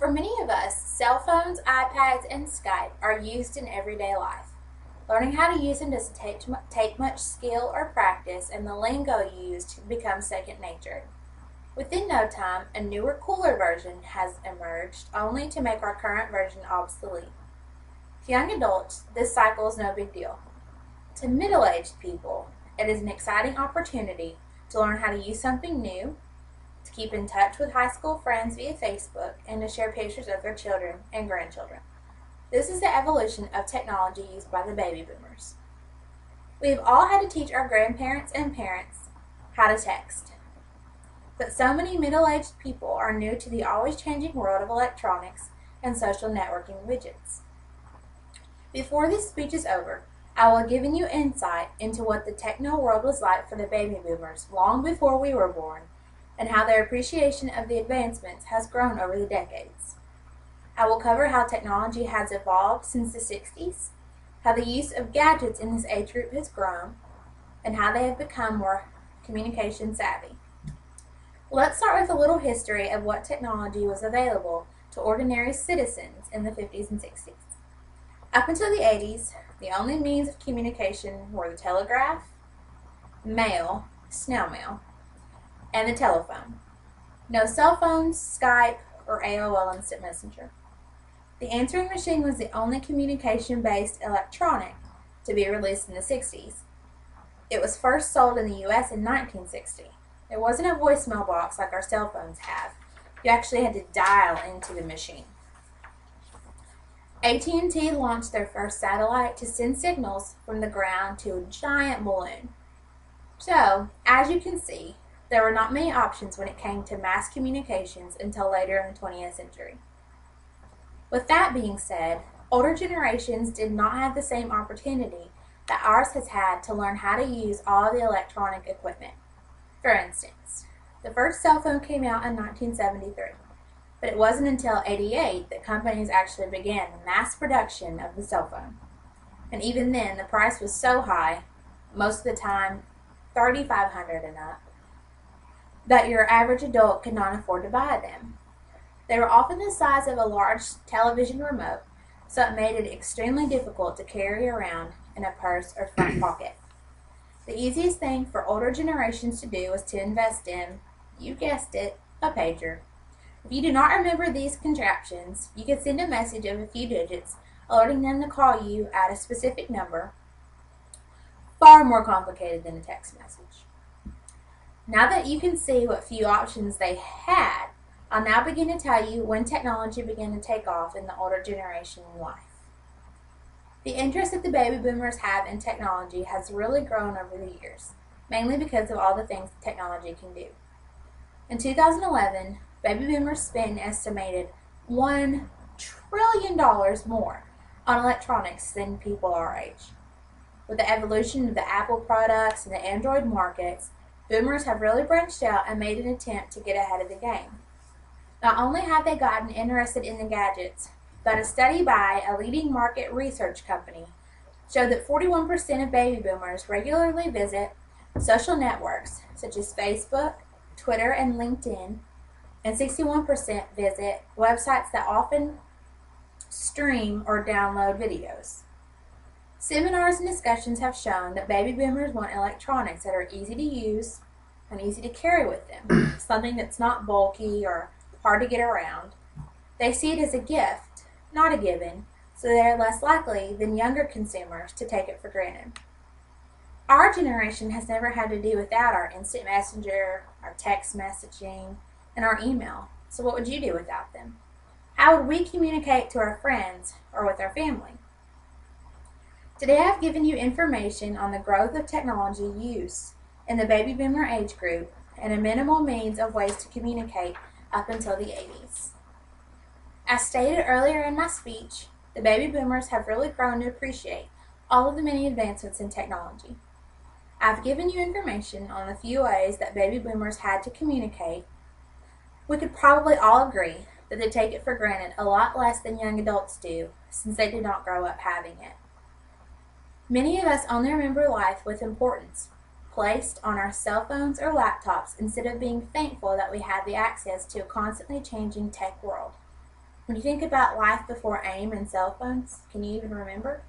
For many of us, cell phones, iPads, and Skype are used in everyday life. Learning how to use them doesn't take much skill or practice, and the lingo used becomes second nature. Within no time, a newer, cooler version has emerged, only to make our current version obsolete. To young adults, this cycle is no big deal. To middle-aged people, it is an exciting opportunity to learn how to use something new, to keep in touch with high school friends via Facebook, and to share pictures of their children and grandchildren. This is the evolution of technology used by the baby boomers. We have all had to teach our grandparents and parents how to text. But so many middle-aged people are new to the always changing world of electronics and social networking widgets. Before this speech is over, I will have given you insight into what the techno world was like for the baby boomers long before we were born, and how their appreciation of the advancements has grown over the decades. I will cover how technology has evolved since the 60s, how the use of gadgets in this age group has grown, and how they have become more communication savvy. Let's start with a little history of what technology was available to ordinary citizens in the 50s and 60s. Up until the 80s, the only means of communication were the telegraph, mail, snail mail, and the telephone. No cell phones, Skype, or AOL Instant Messenger. The answering machine was the only communication-based electronic to be released in the 60s. It was first sold in the US in 1960. There wasn't a voicemail box like our cell phones have. You actually had to dial into the machine. AT&T launched their first satellite to send signals from the ground to a giant balloon. So, as you can see, there were not many options when it came to mass communications until later in the 20th century. With that being said, older generations did not have the same opportunity that ours has had to learn how to use all the electronic equipment. For instance, the first cell phone came out in 1973, but it wasn't until '88 that companies actually began the mass production of the cell phone. And even then, the price was so high, most of the time $3,500 and up, that your average adult could not afford to buy them. They were often the size of a large television remote, so it made it extremely difficult to carry around in a purse or front pocket. The easiest thing for older generations to do was to invest in, you guessed it, a pager. If you do not remember these contraptions, you could send a message of a few digits alerting them to call you at a specific number, far more complicated than a text message. Now that you can see what few options they had, I'll now begin to tell you when technology began to take off in the older generation life. The interest that the baby boomers have in technology has really grown over the years, mainly because of all the things technology can do. In 2011, baby boomers spent an estimated $1 trillion more on electronics than people our age. With the evolution of the Apple products and the Android markets, boomers have really branched out and made an attempt to get ahead of the game. Not only have they gotten interested in the gadgets, but a study by a leading market research company showed that 41% of baby boomers regularly visit social networks such as Facebook, Twitter, and LinkedIn, and 61% visit websites that often stream or download videos. Seminars and discussions have shown that baby boomers want electronics that are easy to use and easy to carry with them, something that's not bulky or hard to get around. They see it as a gift, not a given, so they are less likely than younger consumers to take it for granted. Our generation has never had to do without our instant messenger, our text messaging, and our email, so what would you do without them? How would we communicate to our friends or with our family? Today I've given you information on the growth of technology use in the baby boomer age group and a minimal means of ways to communicate up until the 80s. As stated earlier in my speech, the baby boomers have really grown to appreciate all of the many advancements in technology. I've given you information on the few ways that baby boomers had to communicate. We could probably all agree that they take it for granted a lot less than young adults do, since they did not grow up having it. Many of us only remember life with importance placed on our cell phones or laptops instead of being thankful that we have the access to a constantly changing tech world. When you think about life before AIM and cell phones, can you even remember?